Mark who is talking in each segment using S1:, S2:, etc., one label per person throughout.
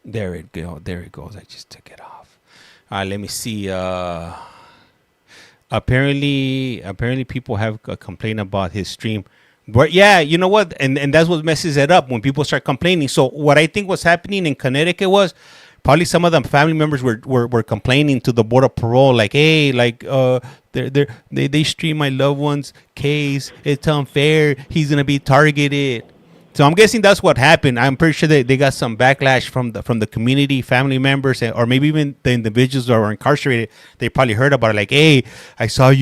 S1: There it go. There it goes. I just took it off. All right, let me see. Apparently, people have a complaint about his stream. But yeah, you know what? And that's what messes it up when people start complaining. So what I think was happening in Connecticut was probably some of the family members were complaining to the board of parole, like, hey, like they stream my loved one's case. It's unfair. He's gonna be targeted. So I'm guessing that's what happened. I'm pretty sure they got some backlash from the community, family members, or maybe even the individuals that were incarcerated. They probably heard about it, like, hey, I saw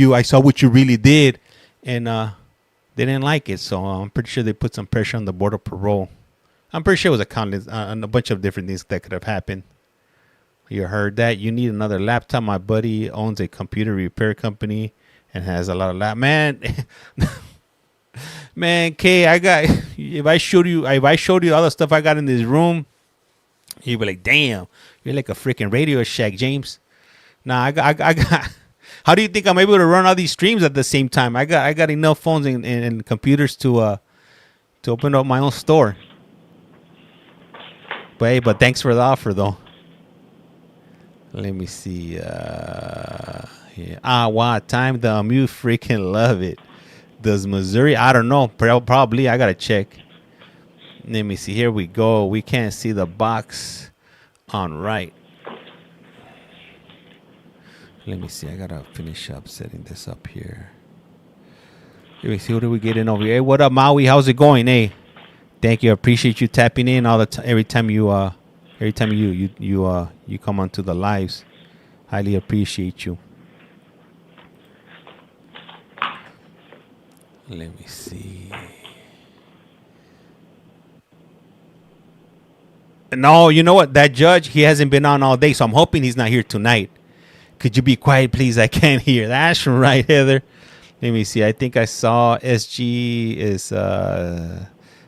S1: what you really did, and they didn't like it. So I'm pretty sure they put some pressure on the board of parole. I'm pretty sure it was a bunch of different things that could have happened. You heard that? You need another laptop. My buddy owns a computer repair company and has a lot of man. Man, K, if I showed you all the stuff I got in this room, you'd be like, damn, you're like a freaking Radio Shack, James. Nah, I got how do you think I'm able to run all these streams at the same time? I got enough phones and computers to open up my own store. But hey, thanks for the offer though. Let me see. Yeah. Wow, time the you freaking love it. Does Missouri? I don't know. Probably. I gotta check. Let me see. Here we go. We can't see the box on right. Let me see. I gotta finish up setting this up here. Let me see. What do we get in over here? Hey, what up, Maui? How's it going? Hey, thank you. I appreciate you tapping in all the time. Every time you come onto the lives. Highly appreciate you. Let me see. No, you know what? That judge, he hasn't been on all day, so I'm hoping he's not here tonight. Could you be quiet, please? I can't hear. That's right, Heather. Let me see. I think I saw SG is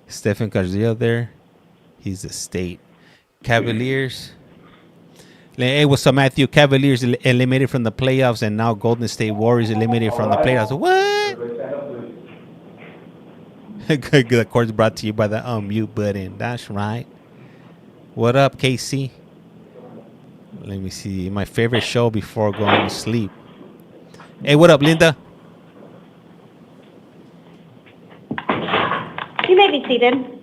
S1: Stephen Garcia there. He's the state. Cavaliers. Hey, what's up, Matthew? Cavaliers eliminated from the playoffs, and now Golden State Warriors eliminated from the playoffs. What? Of course, brought to you by the mute button. That's right. What up, KC? Let me see. My favorite show before going to sleep. Hey, what up, Linda?
S2: You may be seated.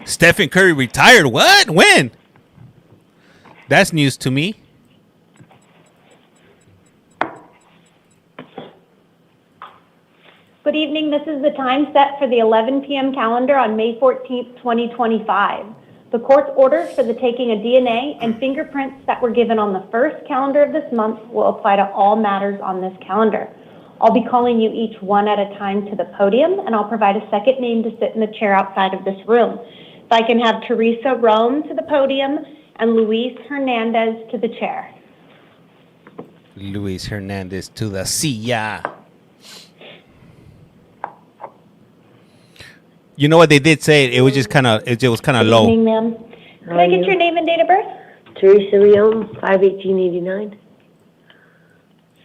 S1: Stephen Curry retired. What? When? That's news to me.
S2: Good evening. This is the time set for the 11 p.m. calendar on May 14th, 2025. The court's orders for the taking of DNA and fingerprints that were given on the first calendar of this month will apply to all matters on this calendar. I'll be calling you each one at a time to the podium, and I'll provide a second name to sit in the chair outside of this room. If I can have Teresa Rome to the podium and Luis Hernandez to the chair.
S1: Luis Hernandez to the silla. You know what they did say? It was just kind of low.
S2: Good evening, ma'am. Can I get your name and date of birth?
S3: Teresa Leone, 5/1889.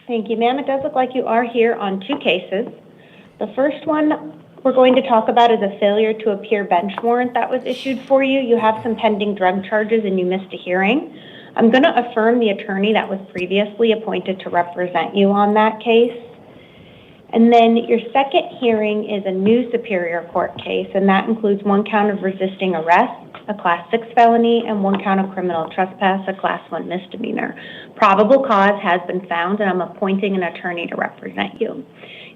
S2: Thank you, ma'am. It does look like you are here on two cases. The first one we're going to talk about is a failure to appear bench warrant that was issued for you. You have some pending drug charges and you missed a hearing. I'm going to affirm the attorney that was previously appointed to represent you on that case. And then your second hearing is a new Superior Court case, and that includes one count of resisting arrest, a Class 6 felony, and one count of criminal trespass, a Class 1 misdemeanor. Probable cause has been found, and I'm appointing an attorney to represent you.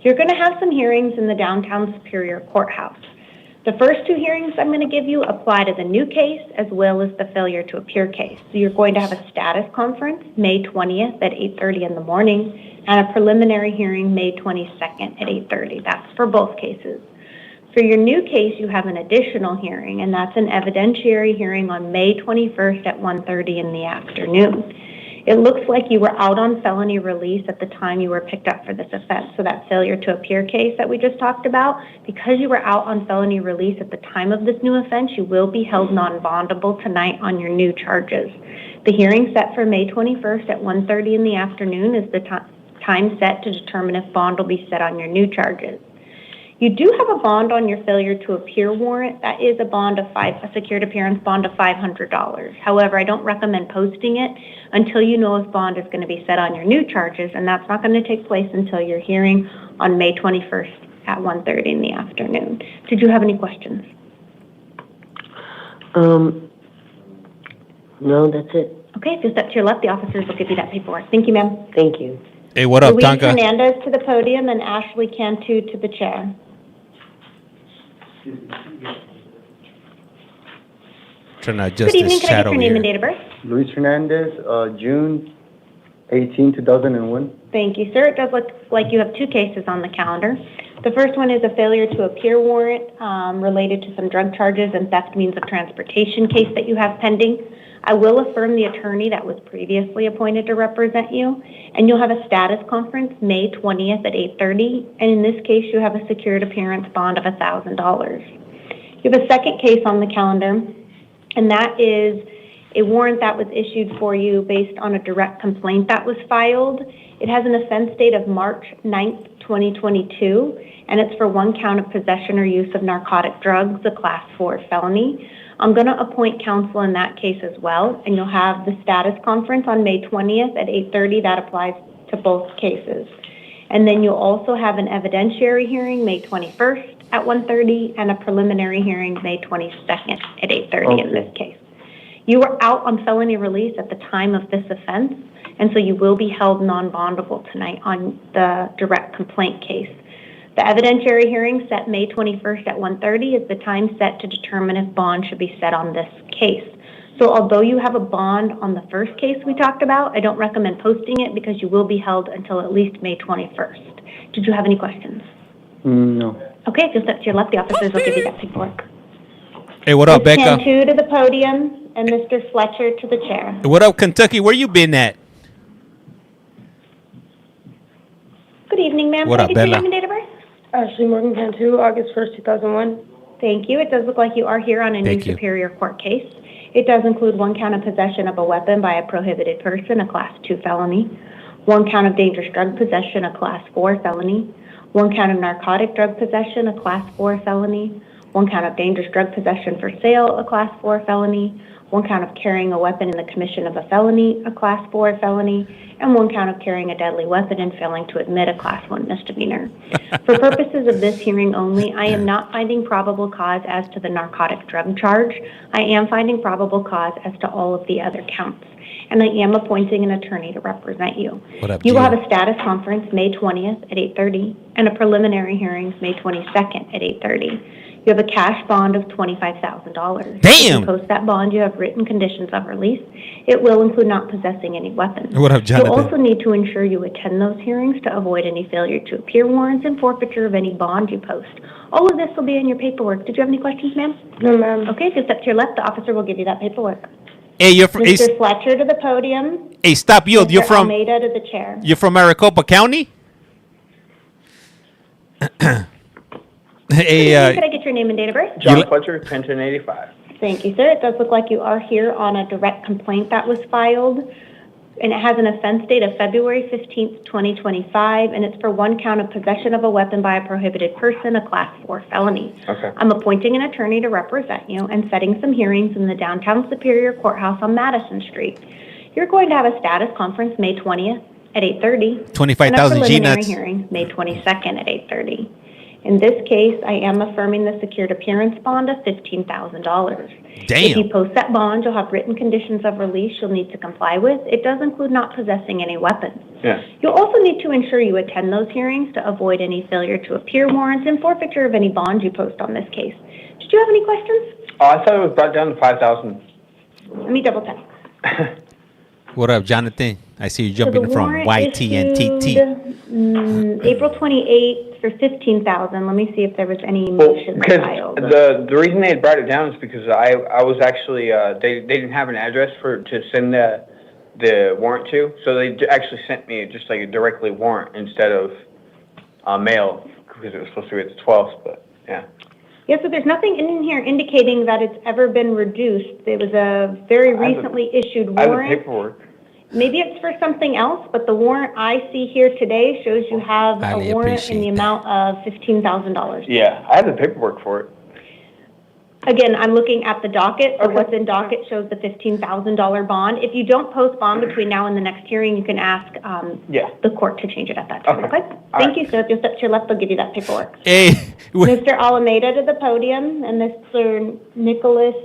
S2: You're going to have some hearings in the downtown Superior Courthouse. The first two hearings I'm going to give you apply to the new case as well as the failure to appear case. So you're going to have a status conference May 20th at 8:30 in the morning and a preliminary hearing May 22nd at 8:30. That's for both cases. For your new case, you have an additional hearing, and that's an evidentiary hearing on May 21st at 1:30 in the afternoon. It looks like you were out on felony release at the time you were picked up for this offense. So that failure to appear case that we just talked about, because you were out on felony release at the time of this new offense, you will be held non-bondable tonight on your new charges. The hearing set for May 21st at 1:30 in the afternoon is the time set to determine if bond will be set on your new charges. You do have a bond on your failure to appear warrant. That is a secured appearance bond of $500. However, I don't recommend posting it until you know if bond is going to be set on your new charges, and that's not going to take place until your hearing on May 21st at 1:30 in the afternoon. Did you have any questions?
S3: No, that's it.
S2: Okay, if you step to your left, the officers will give you that paperwork. Thank you, ma'am.
S3: Thank you.
S1: Hey, what up,
S2: Luis
S1: Tonka?
S2: Hernandez to the podium and Ashley Cantu to the chair.
S1: Trying to adjust
S2: Good evening.
S1: this
S2: Can I
S1: chat
S2: get your
S1: over
S2: name and
S1: here.
S2: date of birth?
S4: Luis Hernandez, June 18, 2001.
S2: Thank you, sir. It does look like you have two cases on the calendar. The first one is a failure to appear warrant related to some drug charges and theft means of transportation case that you have pending. I will affirm the attorney that was previously appointed to represent you, and you'll have a status conference May 20th at 8:30, and in this case, you have a secured appearance bond of $1,000. You have a second case on the calendar, and that is a warrant that was issued for you based on a direct complaint that was filed. It has an offense date of March 9th, 2022, and it's for one count of possession or use of narcotic drugs, a Class 4 felony. I'm going to appoint counsel in that case as well, and you'll have the status conference on May 20th at 8:30. That applies to both cases. And then you'll also have an evidentiary hearing May 21st at 1:30 and a preliminary hearing May 22nd at 8:30 in this case. You were out on felony release at the time of this offense, and so you will be held non-bondable tonight on the direct complaint case. The evidentiary hearing set May 21st at 1:30 is the time set to determine if bond should be set on this case. So although you have a bond on the first case we talked about, I don't recommend posting it because you will be held until at least May 21st. Did you have any questions?
S4: No.
S2: Okay, if you'll step to your left, the officers will give you that paperwork.
S1: Hey, what up,
S2: Ms.
S1: Becca?
S2: Cantu to the podium and Mr. Fletcher to the chair.
S1: What up, Kentucky? Where you been at?
S2: Good evening, ma'am.
S1: What
S2: Can I
S1: up,
S2: get your
S1: Bella?
S2: name and date of birth?
S3: Ashley Morgan Cantu, August 1st, 2001.
S2: Thank you. It does look like you are here on a new
S1: Thank you.
S2: Superior Court case. It does include one count of possession of a weapon by a prohibited person, a Class 2 felony, one count of dangerous drug possession, a Class 4 felony, one count of narcotic drug possession, a Class 4 felony, one count of dangerous drug possession for sale, a Class 4 felony, one count of carrying a weapon in the commission of a felony, a Class 4 felony, and one count of carrying a deadly weapon and failing to admit a Class 1 misdemeanor. For purposes of this hearing only, I am not finding probable cause as to the narcotic drug charge. I am finding probable cause as to all of the other counts, and I am appointing an attorney to represent you.
S1: What up,
S2: You will
S1: Gio?
S2: have a status conference May 20th at 8:30 and a preliminary hearing May 22nd at 8:30. You have a cash bond of $25,000.
S1: Damn!
S2: If you post that bond, you have written conditions of release. It will include not possessing any weapons.
S1: What up, Jonathan?
S2: You'll also need to ensure you attend those hearings to avoid any failure to appear warrants and forfeiture of any bond you post. All of this will be in your paperwork. Did you have any questions, ma'am?
S3: No, ma'am.
S2: Okay, if you step to your left, the officer will give you that paperwork.
S1: Hey, you're from.
S2: Mr. Fletcher to the podium.
S1: Hey, stop, you.
S2: Mr.
S1: You're from.
S2: Almeida to the chair.
S1: You're from Maricopa County. Hey,
S2: Could I get your name and date of birth?
S4: John Fletcher, Pension 85.
S2: Thank you, sir. It does look like you are here on a direct complaint that was filed, and it has an offense date of February 15th, 2025, and it's for one count of possession of a weapon by a prohibited person, a Class 4 felony.
S4: Okay.
S2: I'm appointing an attorney to represent you and setting some hearings in the downtown Superior Courthouse on Madison Street. You're going to have a status conference May 20th at 8:30.
S1: 25,000
S2: and a preliminary
S1: G-nuts.
S2: hearing May 22nd at 8:30. In this case, I am affirming the secured appearance bond of $15,000. If you
S1: Damn.
S2: post that bond, you'll have written conditions of release you'll need to comply with. It does include not possessing any weapons.
S4: Yeah.
S2: You'll also need to ensure you attend those hearings to avoid any failure to appear warrants and forfeiture of any bonds you post on this case. Did you have any questions?
S4: Oh, I thought it was brought down to 5,000.
S2: Let me double check.
S1: What up, Jonathan? I see you
S2: So the
S1: jumping from
S2: warrant
S1: YTNTT.
S2: issued, April 28th for $15,000. Let me see if there was any
S4: Well,
S2: motion
S4: because
S2: filed.
S4: the reason they had brought it down is because I was actually they didn't have an address to send the warrant to. So they actually sent me just like a directly warrant instead of mail because it was supposed to be at the 12th. But yeah.
S2: Yeah, so there's nothing in here indicating that it's ever been reduced. It was a very recently issued
S4: I have the
S2: warrant.
S4: paperwork.
S2: Maybe it's for something else, but the warrant I see here today shows you have a warrant in the amount of $15,000.
S4: Yeah, I have the paperwork for it.
S2: Again, I'm looking at the docket, so what's in docket shows the $15,000 bond. If you don't post bond between now and the next hearing, you can ask the court to change it at that time, okay? Thank you, sir. If you'll step to your left, they'll give you that paperwork.
S1: Hey.
S2: Mr. Alameda to the podium, and Mr. Nicholas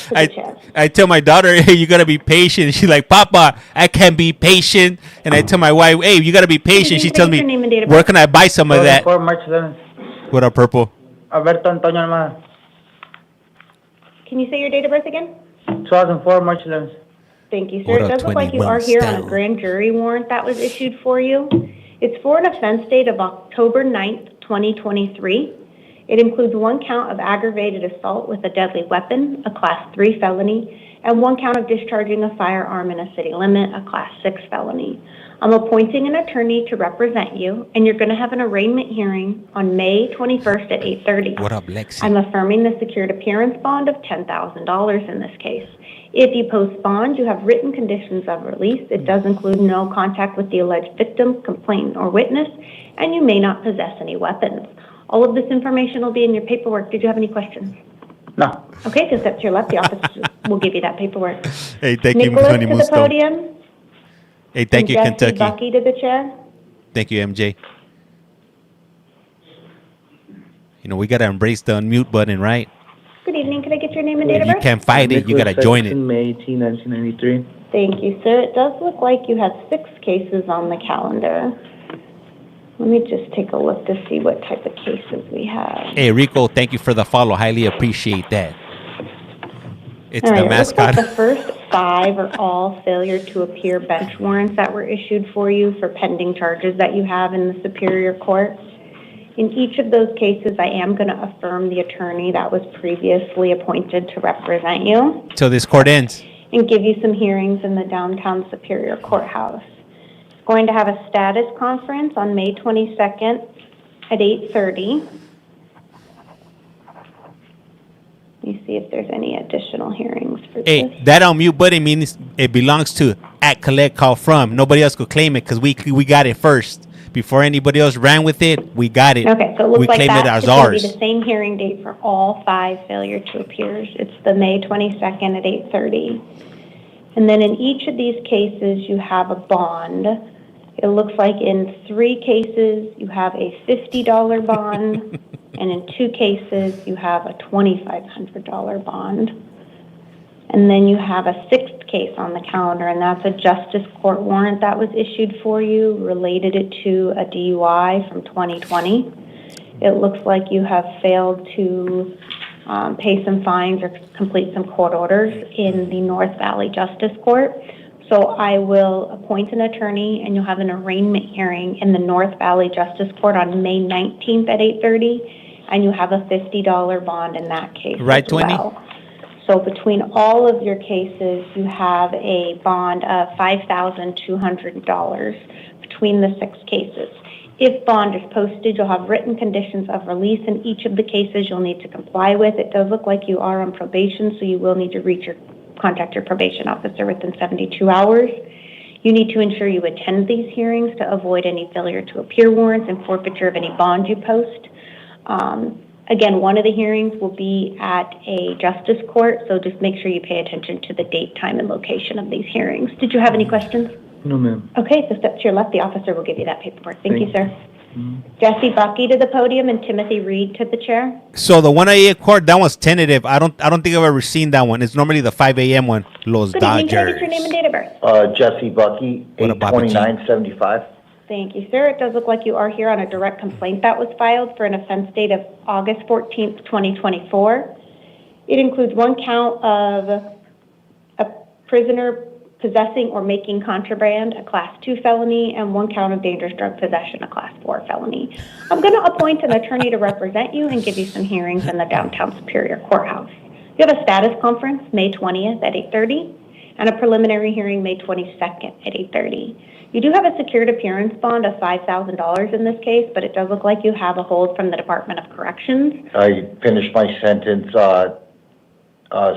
S2: to the chair.
S1: I tell my daughter, hey, you got to be patient. She's like, Papa, I can't be patient. And I tell my wife, hey, you got to be patient. She tells me, where can I buy some of that?
S5: March 11th.
S1: What up, Purple?
S5: Alberto Antonio Almada.
S2: Can you say your date of birth again?
S5: 2004, March 11th.
S2: Thank you, sir. It does look like you are here on a grand jury warrant that was issued for you. It's for an offense date of October 9th, 2023. It includes 1 count of aggravated assault with a deadly weapon, a Class 3 felony, and 1 count of discharging a firearm in a city limit, a Class 6 felony. I'm appointing an attorney to represent you, and you're going to have an arraignment hearing on May 21st at 8:30.
S1: What up, Lexi?
S2: I'm affirming the secured appearance bond of $10,000 in this case. If you post bond, you have written conditions of release. It does include no contact with the alleged victim, complainant, or witness, and you may not possess any weapons. All of this information will be in your paperwork. Did you have any questions?
S5: No.
S2: Okay, just step to your left. The office will give you that paperwork.
S1: Hey, thank you,
S2: Nicholas
S1: Honey
S2: to the
S1: Musto.
S2: podium.
S1: Hey, thank you,
S2: Jesse
S1: Kentucky.
S2: Bucky to the chair.
S1: Thank you, MJ. You know, we got to embrace the unmute button, right?
S2: Good evening. Can I get your name and date of
S1: You
S2: birth?
S1: can't fight it. You got to join it.
S5: May 18, 1993.
S2: Thank you, sir. It does look like you have 6 cases on the calendar. Let me just take a look to see what type of cases we have.
S1: Hey, Rico, thank you for the follow. Highly appreciate that. It's
S2: All right,
S1: the mascot.
S2: It looks like the first 5 are all failure to appear bench warrants that were issued for you for pending charges that you have in the Superior Court. In each of those cases, I am going to affirm the attorney that was previously appointed to represent you.
S1: Till this court ends.
S2: And give you some hearings in the downtown Superior Courthouse. Going to have a status conference on May 22nd at 8:30. Let me see if there's any additional hearings for this.
S1: Hey, that unmute button means it belongs to @CollectCallFrom. Nobody else could claim it because we got it first. Before anybody else ran with it, we got it.
S2: Okay, so it looks
S1: we
S2: like
S1: claimed it
S2: that's
S1: as
S2: going to be
S1: ours.
S2: the same hearing date for all 5 failure to appears. It's the May 22nd at 8:30. And then in each of these cases, you have a bond. It looks like in 3 cases, you have a $50 bond, and in 2 cases, you have a $2,500 bond. And then you have a 6th case on the calendar, and that's a justice court warrant that was issued for you, related it to a DUI from 2020. It looks like you have failed to pay some fines or complete some court orders in the North Valley Justice Court. So I will appoint an attorney, and you'll have an arraignment hearing in the North Valley Justice Court on May 19th at 8:30, and you have a $50 bond in that case
S1: Right,
S2: as well. So between all of your cases, you have a bond of $5,200 between the 6 cases. If bond is posted, you'll have written conditions of release in each of the cases you'll need to comply with. It does look like you are on probation, so you will need to contact your probation officer within 72 hours. You need to ensure you attend these hearings to avoid any failure to appear warrants and forfeiture of any bond you post. Again, one of the hearings will be at a justice court, so just make sure you pay attention to the date, time, and location of these hearings. Did you have any questions?
S5: No, ma'am.
S2: Okay, so step to your left. The officer will give you that paperwork. Thank you, sir. Jesse Bucky to the podium and Timothy Reed to the chair.
S1: So the one at 8 court, that one's tentative. I don't think I've ever seen that one. It's normally the 5 a.m. one. Los
S2: Good evening. Can I
S1: Dodgers.
S2: get your name and date of birth?
S6: Jesse Bucky,
S1: What up, Papa G?
S6: 8/29/75.
S2: Thank you, sir. It does look like you are here on a direct complaint that was filed for an offense date of August 14th, 2024. It includes 1 count of a prisoner possessing or making contraband, a Class 2 felony, and 1 count of dangerous drug possession, a Class 4 felony. I'm going to appoint an attorney to represent you and give you some hearings in the downtown Superior Courthouse. You have a status conference May 20th at 8:30. and a preliminary hearing May 22nd at 8:30. You do have a secured appearance bond of $5,000 in this case, but it does look like you have a hold from the Department of Corrections.
S6: I finished my sentence,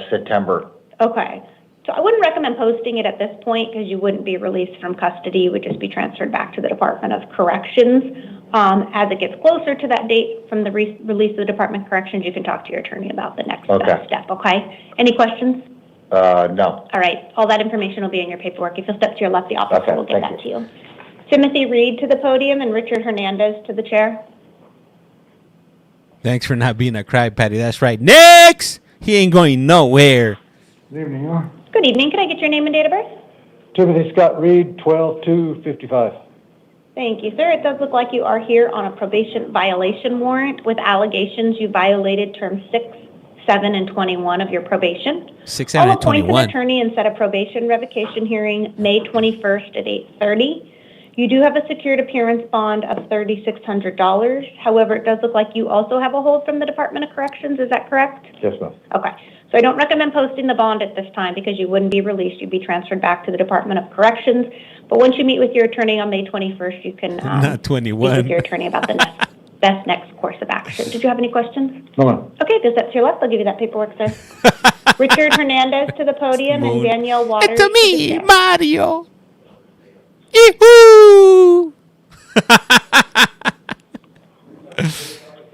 S6: September.
S2: Okay. So I wouldn't recommend posting it at this point because you wouldn't be released from custody. You would just be transferred back to the Department of Corrections. As it gets closer to that date from the release of the Department of Corrections, you can talk to your attorney about the next best step, okay? Any questions?
S6: No.
S2: All right. All that information will be in your paperwork. If you'll step to your left, the officer will give that to you. Timothy Reed to the podium and Richard Hernandez to the chair.
S1: Thanks for not being a cry patty. That's right. Next! He ain't going nowhere.
S7: Good evening, Your Honor.
S2: Good evening. Can I get your name and date of birth?
S7: Timothy Scott Reed, 12/2/55.
S2: Thank you, sir. It does look like you are here on a probation violation warrant with allegations you violated terms 6, 7, and 21 of your probation.
S1: 6, 7,
S2: I'll
S1: and
S2: appoint
S1: 21.
S2: an attorney and set a probation revocation hearing May 21st at 8:30. You do have a secured appearance bond of $3,600. However, it does look like you also have a hold from the Department of Corrections. Is that correct?
S7: Yes, ma'am.
S2: Okay. So I don't recommend posting the bond at this time because you wouldn't be released. You'd be transferred back to the Department of Corrections. But once you meet with your attorney on May 21st, you can
S1: Not 21.
S2: speak with your attorney about the best next course of action. Did you have any questions?
S7: No, ma'am.
S2: Okay, just up to your left. I'll give you that paperwork, sir. Richard Hernandez to the podium and Danielle Waters
S1: It's
S2: to the
S1: me,
S2: chair.
S1: Mario. Yee-hoo!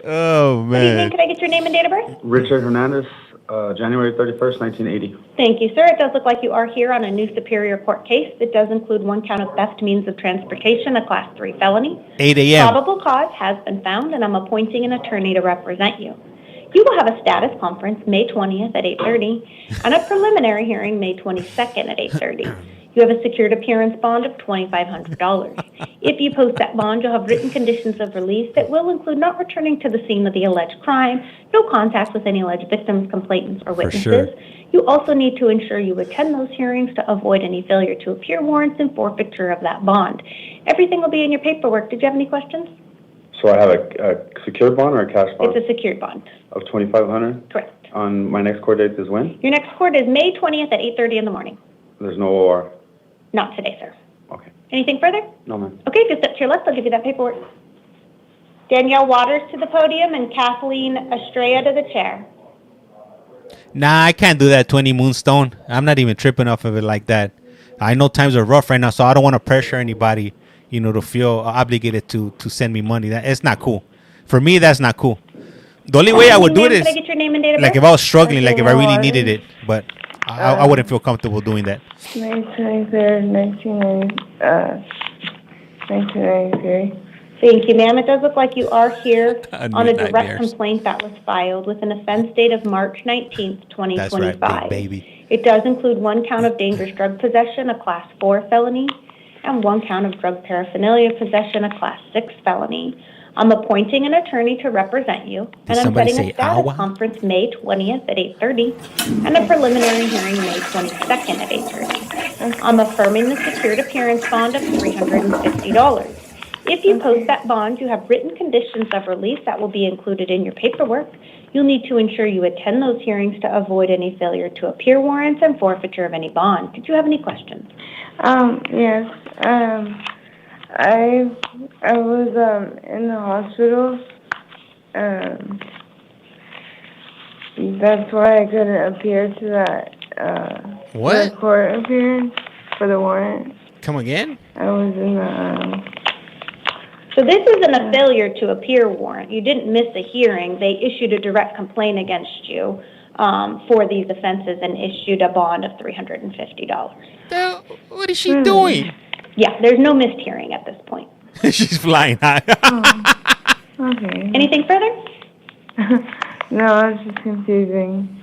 S1: Oh,
S2: Good evening.
S1: man.
S2: Could I get your name and date of birth?
S8: Richard Hernandez, January 31st, 1980.
S2: Thank you, sir. It does look like you are here on a new Superior Court case. It does include one count of theft means of transportation, a Class 3 felony.
S1: 8 a.m.
S2: Probable cause has been found, and I'm appointing an attorney to represent you. You will have a status conference May 20th at 8:30 and a preliminary hearing May 22nd at 8:30. You have a secured appearance bond of $2,500. If you post that bond, you'll have written conditions of release that will include not returning to the scene of the alleged crime, no contact with any alleged victims, complainants, or witnesses.
S1: sure.
S2: You also need to ensure you attend those hearings to avoid any failure to appear warrants and forfeiture of that bond. Everything will be in your paperwork. Did you have any questions?
S8: So I have a secured bond or a cash bond
S2: It's a secured bond.
S8: of $2,500?
S2: Correct.
S8: On my next court date is when?
S2: Your next court is May 20th at 8:30 in the morning.
S8: There's no OR.
S2: Not today, sir.
S8: Okay.
S2: Anything further?
S8: No, ma'am.
S2: Okay, just step to your left. I'll give you that paperwork. Danielle Waters to the podium and Kathleen Estrella to the chair.
S1: Nah, I can't do that, 20 Moonstone. I'm not even tripping off of it like that. I know times are rough right now, so I don't want to pressure anybody, to feel obligated to send me money. It's not cool. For me, that's not cool. The only way I would do it
S2: Ma'am,
S1: is,
S2: Can I get your name and date of
S1: like,
S2: birth?
S1: if I was struggling, like, if I really
S3: Waters.
S1: needed it. But I wouldn't feel comfortable doing that.
S3: May 23rd, 1993.
S2: Thank you, ma'am. It does look like you are here
S1: On
S2: on a
S1: midnight
S2: direct
S1: bears.
S2: complaint that was filed with an offense date of March 19th,
S1: That's
S2: 2025.
S1: right, big baby.
S2: It does include one count of dangerous drug possession, a Class 4 felony, and one count of drug paraphernalia possession, a Class 6 felony. I'm appointing an attorney to represent you, and I'm
S1: somebody
S2: setting
S1: say
S2: a status
S1: agua?
S2: conference May 20th at 8:30 and a preliminary hearing May 22nd at 8:30. I'm affirming the secured appearance bond of $350. If you post that bond, you have written conditions of release that will be included in your paperwork. You'll need to ensure you attend those hearings to avoid any failure to appear warrants and forfeiture of any bond. Did you have any questions?
S3: Yes. I was in the hospital. That's why I couldn't appear to that
S1: What?
S3: the court appearance for the warrant.
S1: Come again?
S3: I was in the
S2: So this isn't a failure to appear warrant. You didn't miss a hearing. They issued a direct complaint against you for these offenses and issued a bond of $350.
S1: What is she doing?
S2: Yeah, there's no missed hearing at this point.
S1: She's flying high.
S3: okay.
S2: Anything further?
S3: No, it's just confusing.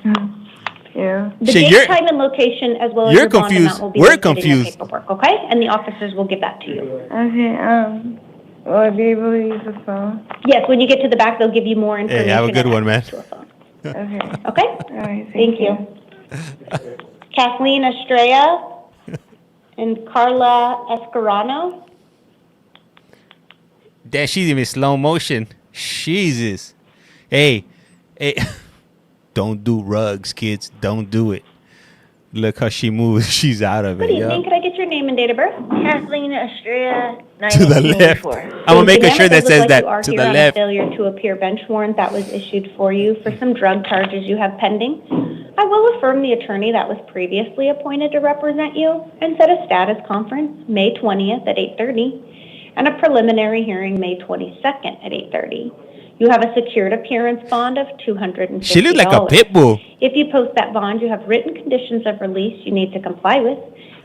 S3: Yeah.
S2: The
S1: Shit,
S2: date,
S1: you're-
S2: time, and location, as well as
S1: you're
S2: your bond
S1: confused.
S2: amount will be
S1: We're
S2: listed in your
S1: confused.
S2: paperwork, okay? And the officers will give that to you.
S3: Okay. Will I be able to use the phone?
S2: Yes, when you get to the back, they'll give you more information.
S1: Hey, have a good
S2: and
S1: one, man.
S2: access to a phone.
S3: Okay.
S2: Okay?
S3: All right.
S2: Thank you. Kathleen Estrella and Carla Escarano.
S1: Damn, she's even slow motion. Jesus. Hey, don't do rugs, kids. Don't do it. Look how she moves. She's out of
S2: Good
S1: it.
S2: evening.
S1: Yeah.
S2: Could I get your name and date of birth?
S3: Kathleen Estrella,
S1: To the left.
S3: 1984.
S1: I'm gonna make
S2: Thank
S1: a
S2: you,
S1: shirt
S2: ma'am.
S1: that
S2: It does
S1: says
S2: look like
S1: that
S2: you are
S1: to
S2: here
S1: the
S2: on
S1: left.
S2: a failure to appear bench warrant that was issued for you for some drug charges you have pending. I will affirm the attorney that was previously appointed to represent you and set a status conference May 20th at 8:30 and a preliminary hearing May 22nd at 8:30. You have a secured appearance bond of $250.
S1: She looks like a pit bull.
S2: If you post that bond, you have written conditions of release you need to comply with.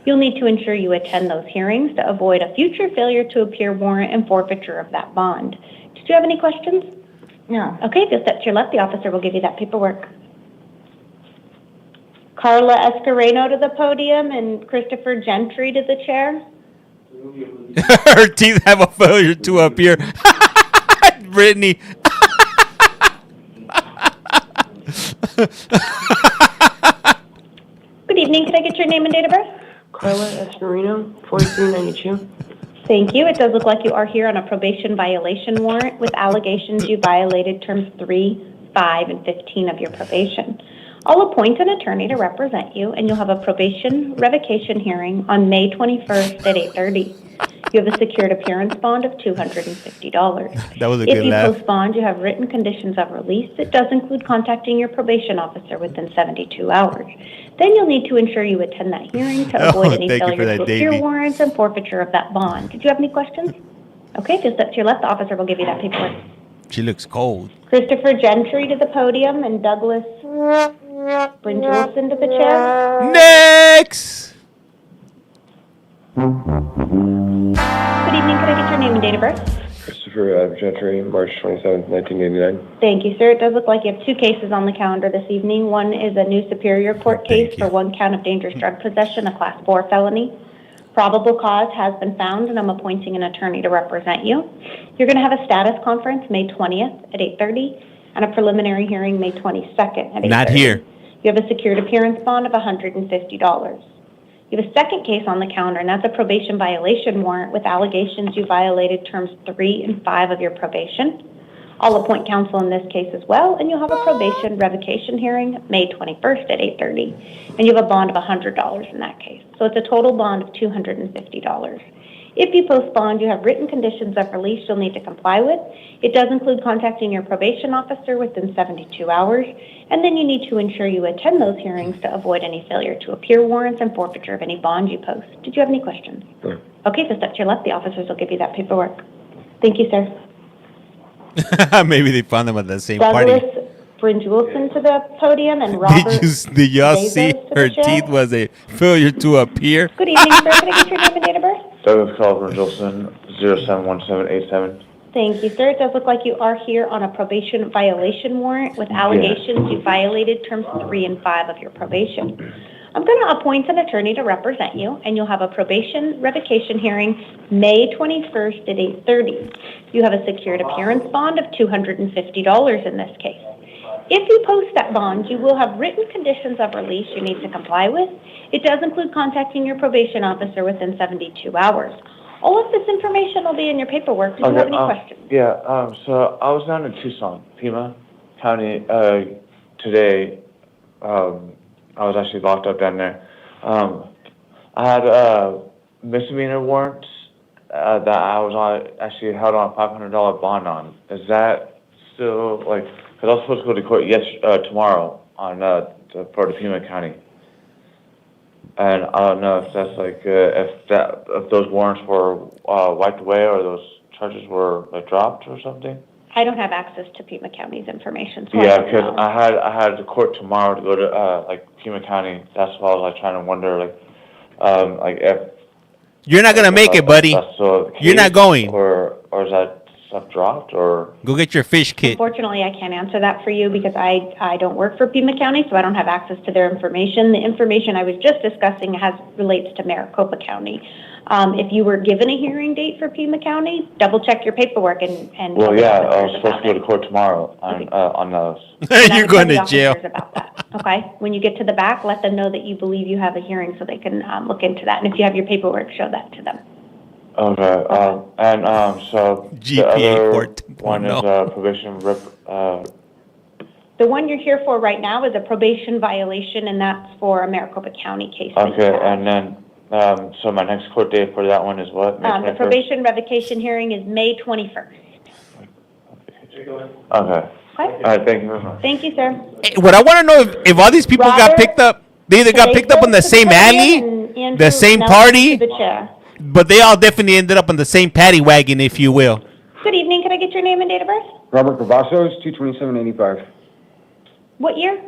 S2: You'll need to ensure you attend those hearings to avoid a future failure to appear warrant and forfeiture of that bond. Did you have any questions?
S3: No.
S2: Okay, if you'll step to your left, the officer will give you that paperwork. Carla Escareno to the podium and Christopher Gentry to the chair.
S1: Her teeth have a failure to appear. Brittany.
S2: Good evening. Can I get your name and date of birth?
S9: Carla Escarino, 4392.
S2: Thank you. It does look like you are here on a probation violation warrant with allegations you violated terms 3, 5, and 15 of your probation. I'll appoint an attorney to represent you, and you'll have a probation revocation hearing on May 21st at 8:30. You have a secured appearance bond of $250.
S1: That was a
S2: If
S1: good
S2: you
S1: laugh.
S2: post bond, you have written conditions of release. It does include contacting your probation officer within 72 hours. Then you'll need to ensure you attend that hearing to avoid any
S1: thank you for
S2: failure
S1: that,
S2: to appear
S1: Davey.
S2: warrants and forfeiture of that bond. Did you have any questions? Okay, just up to your left, the officer will give you that paperwork.
S1: She looks cold.
S2: Christopher Gentry to the podium and Douglas Brindulson to the chair.
S1: Next.
S2: Good evening, could I get your name and date of birth?
S10: Christopher Gentry, March 27th, 1989.
S2: Thank you, sir. It does look like you have two cases on the calendar this evening. One is a new Superior Court case for one count of dangerous drug possession, a Class 4 felony. Probable cause has been found, and I'm appointing an attorney to represent you. You're going to have a status conference May 20th at 8:30 and a preliminary hearing May 22nd at 8:30.
S1: Not here.
S2: You have a secured appearance bond of $150. You have a second case on the calendar, and that's a probation violation warrant with allegations you violated terms 3 and 5 of your probation. I'll appoint counsel in this case as well, and you'll have a probation revocation hearing May 21st at 8:30, and you have a bond of $100 in that case. So it's a total bond of $250. If you post bond, you have written conditions of release you'll need to comply with. It does include contacting your probation officer within 72 hours, and then you need to ensure you attend those hearings to avoid any failure to appear warrants and forfeiture of any bond you post. Did you have any questions?
S10: No.
S2: Okay, so step to your left. The officers will give you that paperwork. Thank you, sir.
S1: Maybe they found them at the same
S2: Douglas
S1: party.
S2: Brindulson to the podium and Robert
S1: Did y'all see
S2: Bezos to the
S1: her
S2: chair.
S1: teeth was a failure to appear?
S2: Good evening, sir. Can I get your name and date of birth?
S6: Douglas Calvin Jolson, 071787.
S2: Thank you, sir. It does look like you are here on a probation violation warrant with allegations you violated terms 3 and 5 of your probation. I'm going to appoint an attorney to represent you, and you'll have a probation revocation hearing May 21st at 8:30. You have a secured appearance bond of $250 in this case. If you post that bond, you will have written conditions of release you need to comply with. It does include contacting your probation officer within 72 hours. All of this information will be in your paperwork. Do you have any questions?
S6: Yeah, so I was down in Tucson, Pima County, today. I was actually locked up down there. I had misdemeanor warrants that I was actually held on a $500 bond on. Is that still, like, because I was supposed to go to court tomorrow on for the Pima County. And I don't know if that's like, if those warrants were wiped away or those charges were like dropped or something.
S2: I don't have access to Pima County's information. So
S6: Yeah,
S2: I don't
S6: because
S2: know.
S6: I had the court tomorrow to go to like Pima County. That's why I was like trying to wonder like if
S1: You're not gonna make it, buddy.
S6: that's still the
S1: You're not
S6: case,
S1: going.
S6: or is that stuff dropped or?
S1: Go get your fish kit.
S2: Unfortunately, I can't answer that for you because I don't work for Pima County, so I don't have access to their information. The information I was just discussing relates to Maricopa County. If you were given a hearing date for Pima County, double check your paperwork and.
S6: Well, yeah, I was
S2: officers
S6: supposed to go
S2: about
S6: to
S2: it.
S6: court tomorrow on those.
S2: And I
S1: You're
S2: would tell
S1: going
S2: the
S1: to jail.
S2: officers about that, okay? When you get to the back, let them know that you believe you have a hearing so they can look into that. And if you have your paperwork, show that to them.
S6: Okay, so the
S1: GPA
S6: other
S1: 14.0.
S6: one is probation
S2: The one you're here for right now is a probation violation, and that's for a Maricopa County case.
S6: Okay, and then, so my next court date for that one is what? May
S2: The
S6: 21st?
S2: probation revocation hearing is May 21st.
S6: Okay. All right, thank you very much.
S2: Thank you, sir.
S1: Hey, what I want to know if all these people got
S2: Robert,
S1: picked up, they either got picked up on the same alley, the same party,
S2: The chair.
S1: but they all definitely ended up on the same paddy wagon, if you will.
S2: Good evening. Could I get your name and date of birth?
S10: Robert Cavazos, 22785.
S2: What year?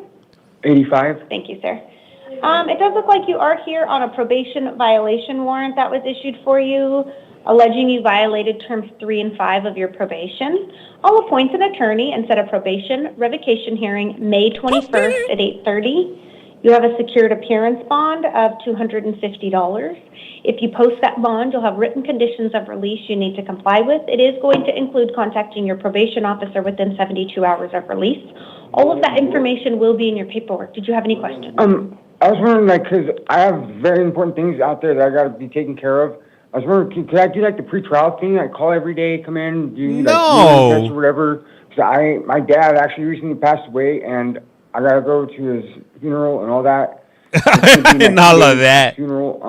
S10: 85?
S2: Thank you, sir. It does look like you are here on a probation violation warrant that was issued for you, alleging you violated terms 3 and 5 of your probation. I'll appoint an attorney and set a probation revocation hearing May 21st at 8:30. You have a secured appearance bond of $250. If you post that bond, you'll have written conditions of release you need to comply with. It is going to include contacting your probation officer within 72 hours of release. All of that information will be in your paperwork. Did you have any questions?
S7: I was wondering, like, because I have very important things out there that I got to be taken care of. I was wondering, could I do, like, the pre-trial thing? I call every day, come in, do, like,
S1: No.
S7: or whatever. Because my dad actually recently passed away, and I got to go to his funeral and all that.
S1: And all of that.
S7: Funeral,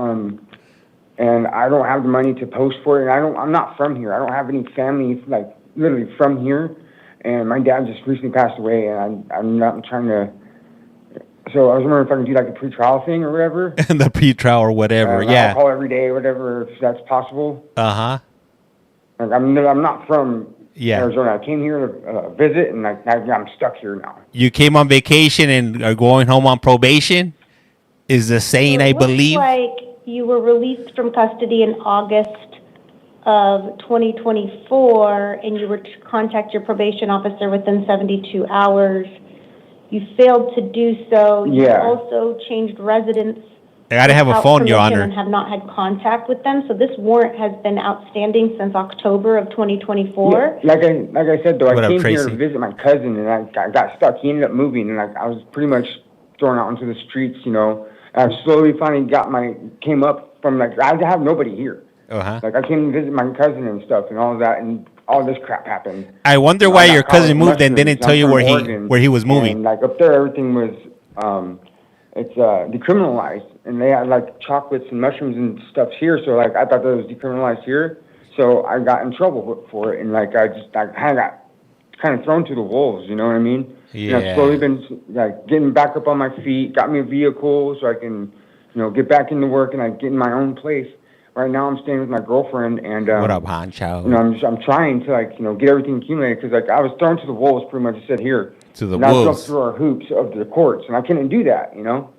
S7: and I don't have the money to post for it, and I'm not from here. I don't have any family, like, literally from here. And my dad just recently passed away, and I'm trying to. So I was wondering if I can do like a pre-trial thing or whatever.
S1: The pre-trial or whatever, yeah.
S7: I'll call every day, whatever, if that's possible.
S1: Uh-huh.
S7: Like, I'm not from Arizona. I came here to visit, and I'm stuck here now.
S1: You came on vacation and are going home on probation? Is the saying, I believe?
S2: It looks like you were released from custody in August of 2024, and you were to contact your probation officer within 72 hours. You failed to do so. You also changed residence.
S1: I gotta have a phone, Your Honor.
S2: And have not had contact with them. So this warrant has been outstanding since October of 2024.
S7: Yeah, like I said, though, I came here
S1: Tracy?
S7: to visit my cousin, and I got stuck. He ended up moving, and I was pretty much thrown out into the streets, you know. And I slowly finally came up from, like, I have nobody here.
S1: Uh-huh.
S7: Like, I came to visit my cousin and stuff and all of that, and all this crap happened.
S1: I wonder why your cousin moved and didn't tell you where he was moving.
S7: And, like, up there, everything was, it's decriminalized. And they had, like, chocolates and mushrooms and stuff here, so, like, I thought that was decriminalized here. So I got in trouble for it, and, like, I kind of got thrown to the wolves, you know what I mean?
S1: Yeah.
S7: And I've slowly been, like, getting back up on my feet, got me a vehicle so I can, you know, get back into work and, like, get in my own place. Right now, I'm staying with my girlfriend, and
S1: what up, Honcho?
S7: you know, I'm trying to, like, you know, get everything accumulated because, like, I was thrown to the wolves, pretty much. I said here
S1: To the
S7: and I jumped
S1: wolves.
S7: through our hoops of the courts, and I couldn't do that. You know,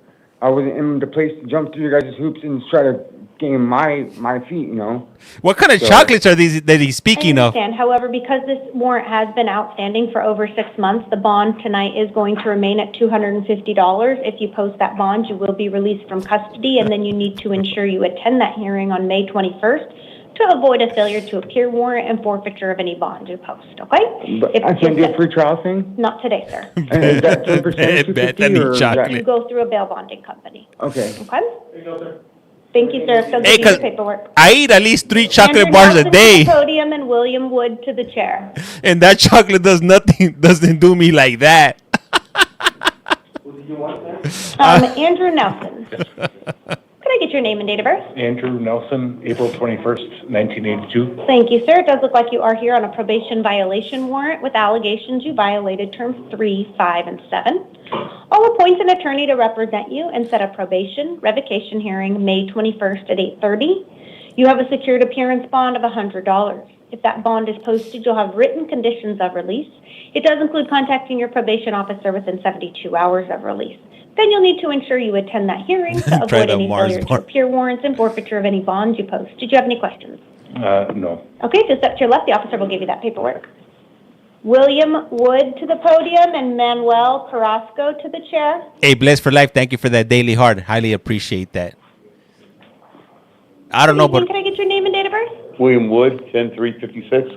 S7: I wasn't in the place to jump through your guys' hoops and try to gain my feet. You know,
S1: What kind of chocolates are these that he's speaking
S2: I
S1: of?
S2: understand. However, because this warrant has been outstanding for over 6 months, the bond tonight is going to remain at $250. If you post that bond, you will be released from custody, and then you need to ensure you attend that hearing on May 21st to avoid a failure to appear warrant and forfeiture of any bond you post, okay?
S7: but I can't do a pre-trial thing.
S2: Not today, sir.
S7: And is that 10%,
S1: Bet
S7: 250, or is that-
S2: You go through a bail bonding company,
S7: Okay.
S2: okay? Thank you, sir. So
S1: Hey,
S2: give you
S1: 'cause
S2: your paperwork.
S1: I eat at least 3 chocolate
S2: Andrew
S1: bars a
S2: Nelson to
S1: day,
S2: the podium and William Wood to the chair.
S1: and that chocolate doesn't do me like that.
S2: Andrew Nelson. Could I get your name and date of birth?
S11: Andrew Nelson, April 21st, 1982.
S2: Thank you, sir. It does look like you are here on a probation violation warrant with allegations you violated terms 3, 5, and 7. I'll appoint an attorney to represent you and set a probation revocation hearing May 21st at 8:30. You have a secured appearance bond of $100. If that bond is posted, you'll have written conditions of release. It does include contacting your probation officer within 72 hours of release. Then you'll need to ensure you attend that hearing to
S1: Try
S2: avoid
S1: the
S2: any
S1: Mars
S2: failure to
S1: bar.
S2: appear warrants and forfeiture of any bonds you post. Did you have any questions?
S11: No.
S2: Okay, just up to your left, the officer will give you that paperwork. William Wood to the podium and Manuel Carrasco to the chair.
S1: Hey, Blessed for Life, thank you for that daily heart. Highly appreciate that. I don't know, but
S2: Can I get your name and date of birth?
S10: William Wood, 10356.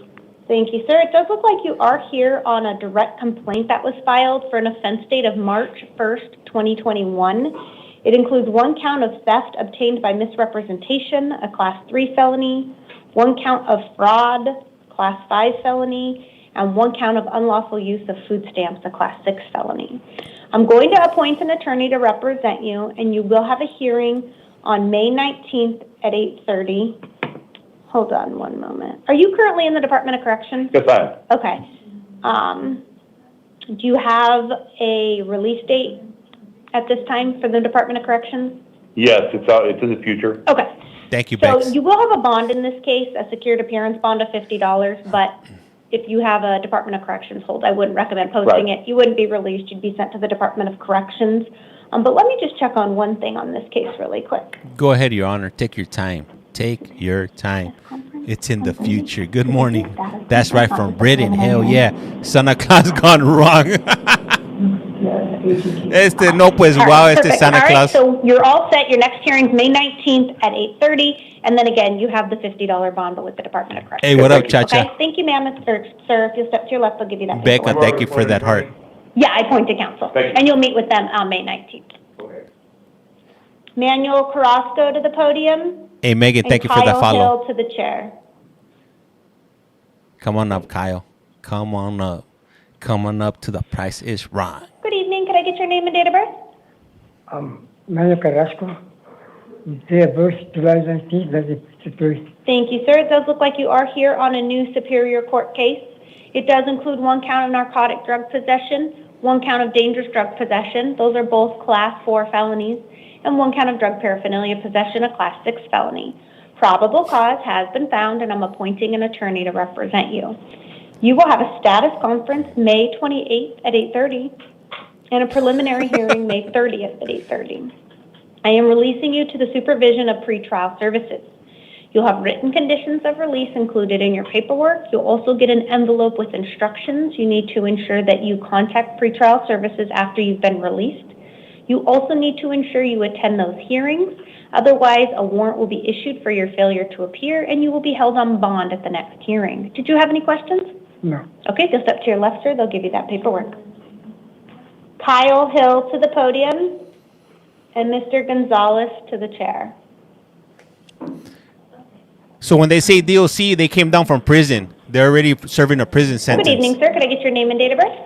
S2: Thank you, sir. It does look like you are here on a direct complaint that was filed for an offense date of March 1st, 2021. It includes 1 count of theft obtained by misrepresentation, a Class 3 felony, 1 count of fraud, Class 5 felony, and 1 count of unlawful use of food stamps, a Class 6 felony. I'm going to appoint an attorney to represent you, and you will have a hearing on May 19th at 8:30. Hold on one moment. Are you currently in the Department of Corrections?
S11: Yes, I am.
S2: Okay. Do you have a release date at this time for the Department of Corrections?
S11: Yes, it's out. It's in the future.
S2: Okay.
S1: Thank you,
S2: So
S1: Bex.
S2: you will have a bond in this case, a secured appearance bond of $50, but if you have a Department of Corrections hold, I wouldn't recommend posting it. You wouldn't be released. You'd be sent to the Department of Corrections. But let me just check on one thing on this case really quick.
S1: Go ahead, Your Honor. Take your time. Take your time. It's in the future. Good morning. That's right, from Britain. Hell yeah. Santa Claus gone wrong. No pues wow, Santa Claus.
S2: So you're all set. Your next hearing's May 19th at 8:30. And then again, you have the $50 bond, but with the Department of Corrections.
S1: Hey, what up, Cha-Cha?
S2: Okay, thank you, ma'am. Sir, if you'll step to your left, they'll give you that
S1: Becca,
S2: paperwork.
S1: thank you for that heart.
S2: Yeah, I point to counsel. And you'll meet with them on May 19th. Manuel Carrasco to the podium.
S1: Hey, Megan, thank you for the
S2: Kyle
S1: follow.
S2: Hill to the chair.
S1: Come on up, Kyle. Come on up. Come on up to the Price is Right.
S2: Good evening. Could I get your name and date of birth?
S12: Manuel Carrasco. Day of birth, July 19th,
S2: Thank you, sir. It does look like you are here on a new Superior Court case. It does include 1 count of narcotic drug possession, 1 count of dangerous drug possession. Those are both Class 4 felonies. And 1 count of drug paraphernalia possession, a Class 6 felony. Probable cause has been found, and I'm appointing an attorney to represent you. You will have a status conference May 28th at 8:30 and a preliminary hearing May 30th at 8:30. I am releasing you to the supervision of pretrial services. You'll have written conditions of release included in your paperwork. You'll also get an envelope with instructions. You need to ensure that you contact pretrial services after you've been released. You also need to ensure you attend those hearings. Otherwise, a warrant will be issued for your failure to appear, and you will be held on bond at the next hearing. Did you have any questions?
S12: No.
S2: Okay, they'll step to your left, sir. They'll give you that paperwork. Kyle Hill to the podium, and Mr. Gonzalez to the chair.
S1: So when they say DOC, they came down from prison. They're already serving a prison sentence.
S2: Good evening, sir. Could I get your name and date of birth?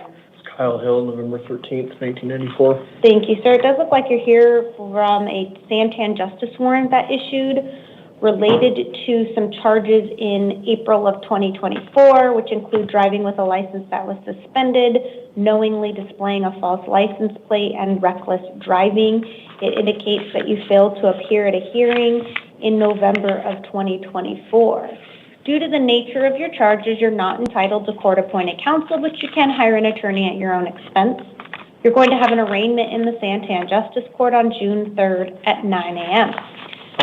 S13: Kyle Hill, November 13th, 1994.
S2: Thank you, sir. It does look like you're here from a Santan justice warrant that issued related to some charges in April of 2024, which include driving with a license that was suspended, knowingly displaying a false license plate, and reckless driving. It indicates that you failed to appear at a hearing in November of 2024. Due to the nature of your charges, you're not entitled to court-appointed counsel, but you can hire an attorney at your own expense. You're going to have an arraignment in the Santan Justice Court on June 3rd at 9 a.m.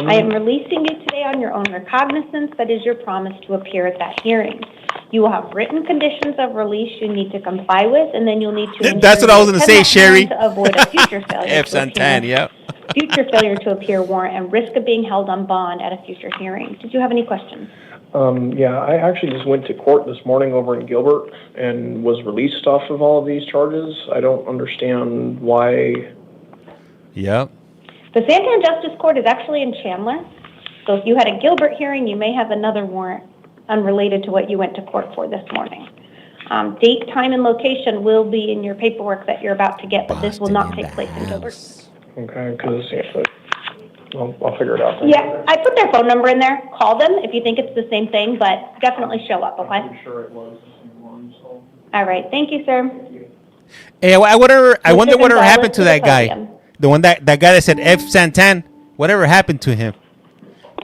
S2: I am releasing you today on your own recognizance. That is your promise to appear at that hearing. You will have written conditions of release you need to comply with, and then you'll need to...
S1: That's what I was going to say, Sherry.
S2: ...to avoid a future failure
S1: F. Santan, yep.
S2: Future failure to appear warrant and risk of being held on bond at a future hearing. Did you have any questions?
S13: Yeah, I actually just went to court this morning over in Gilbert and was released off of all of these charges. I don't understand why.
S1: Yep.
S2: The Santan Justice Court is actually in Chandler. So if you had a Gilbert hearing, you may have another warrant unrelated to what you went to court for this morning. Date, time, and location will be in your paperwork that you're about to get, but this will not take place in Gilbert.
S13: Okay, because I'll figure it out.
S2: Yeah, I put their phone number in there. Call them if you think it's the same thing, but definitely show up, okay?
S13: I'm sure it was the same one, so.
S2: All right, thank you, sir.
S1: Hey, I wonder whatever
S2: Gonzalez
S1: happened to
S2: to
S1: that
S2: the
S1: guy.
S2: podium.
S1: The one that guy that said F. Santan. Whatever happened to him?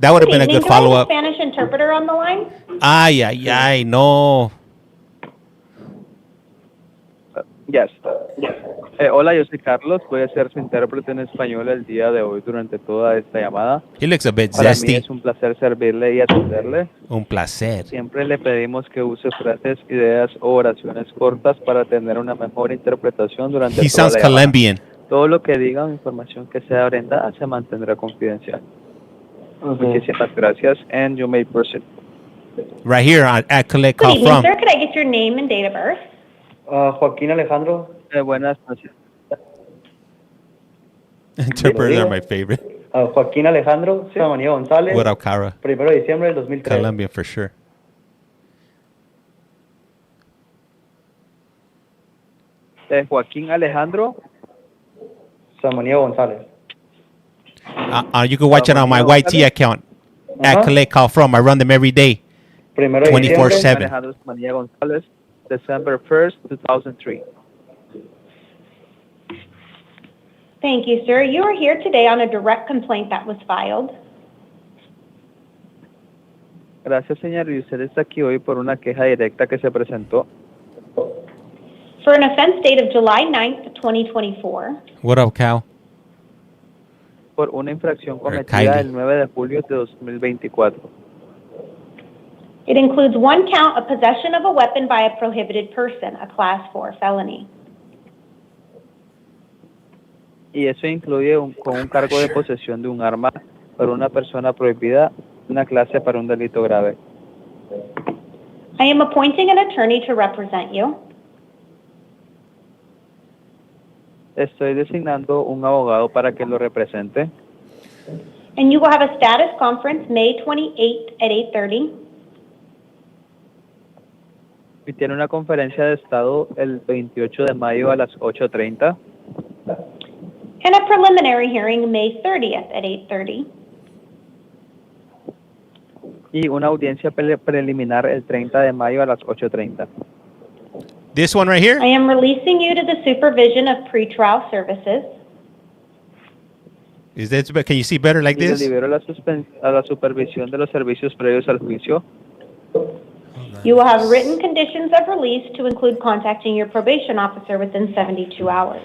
S1: That would have been a good
S2: Do I have
S1: follow-up.
S2: Spanish interpreter on the line?
S1: Ay, ay, ay, no.
S14: Yes. Hola, yo soy Carlos. Voy a ser su intérprete en español el día de hoy durante toda esta llamada.
S1: He looks a bit
S14: Para mí
S1: zesty.
S14: es un placer servirle y atenderle.
S1: Un placer.
S14: Siempre le pedimos que use frases, ideas o oraciones cortas para tener una mejor interpretación durante
S1: He
S14: toda
S1: sounds
S14: la llamada.
S1: Colombian.
S14: Todo lo que diga o información que sea brindada se mantendrá confidencial. Muchísimas gracias, and you may proceed.
S1: Right here at
S2: Good evening,
S1: CollectCallFrom.
S2: sir. Could I get your name and date of birth?
S14: Joaquín Alejandro. Buenas noches.
S1: Interpreters are my favorite.
S14: Joaquín Alejandro, Samanía González.
S1: What up, Cara?
S14: 1 de diciembre del 2003.
S1: Colombian for sure.
S14: Joaquín Alejandro
S15: Samaniego González.
S1: You can watch it on my YT account at CollectCallFrom. I run them every day, 24/7.
S14: Alejandro Samaniego González, December 1st, 2003.
S2: Thank you, sir. You are here today on a direct complaint that was filed.
S14: Gracias, señor. Y usted está aquí hoy por una queja directa que se presentó.
S2: For an offense date of July 9th, 2024.
S1: What up, Cal?
S14: Por una infracción cometida el 9 de julio de 2024.
S2: It includes one count of possession of a weapon by a prohibited person, a Class 4 felony.
S14: Y eso incluye con un cargo de posesión de un arma por una persona prohibida, una clase para un delito grave.
S2: I am appointing an attorney to represent you.
S14: Estoy designando un abogado para que lo represente.
S2: And you will have a status conference May 28th at 8:30.
S14: Y tiene una conferencia de estado el 28 de mayo a las 8:30.
S2: And a preliminary hearing May 30th at 8:30.
S14: Y una audiencia preliminar el 30 de mayo a las 8:30.
S1: This one right here?
S2: I am releasing you to the supervision of pretrial services.
S1: Is that, can you see better like
S14: Y
S1: this?
S14: libero a la supervisión de los servicios previos al juicio.
S2: You will have written conditions of release to include contacting your probation officer within 72 hours.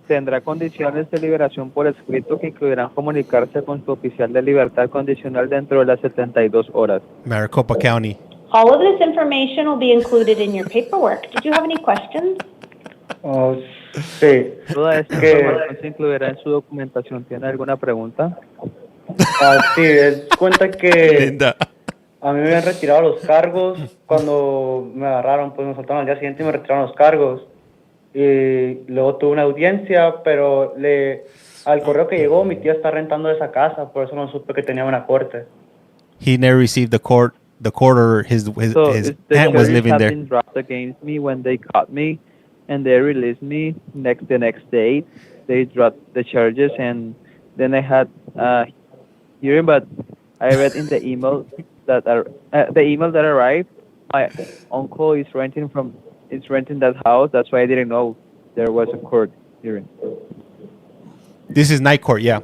S14: Tendrá condiciones de liberación por escrito que incluirán comunicarse con su oficial de libertad condicional dentro de las 72 horas.
S1: Maricopa County.
S2: All of this information will be included in your paperwork. Did you have any questions?
S15: Sí.
S14: Toda esta información se incluirá en su documentación. ¿Tiene alguna pregunta?
S15: Sí, es cuenta que a mí me habían retirado los cargos cuando me agarraron, pues me soltaron al día siguiente y me retiraron los cargos. Y luego tuve una audiencia, pero al correo que llegó mi tía está rentando esa casa, por eso no supe que tenía una corte.
S1: He never received the court order. His aunt was living there.
S14: Been dropped against me when they caught me, and they released me the next day. They dropped the charges, and then I had hearing, but I read in the email that arrived. My uncle is renting that house. That's why I didn't know there was a court hearing.
S1: This is night court, yeah.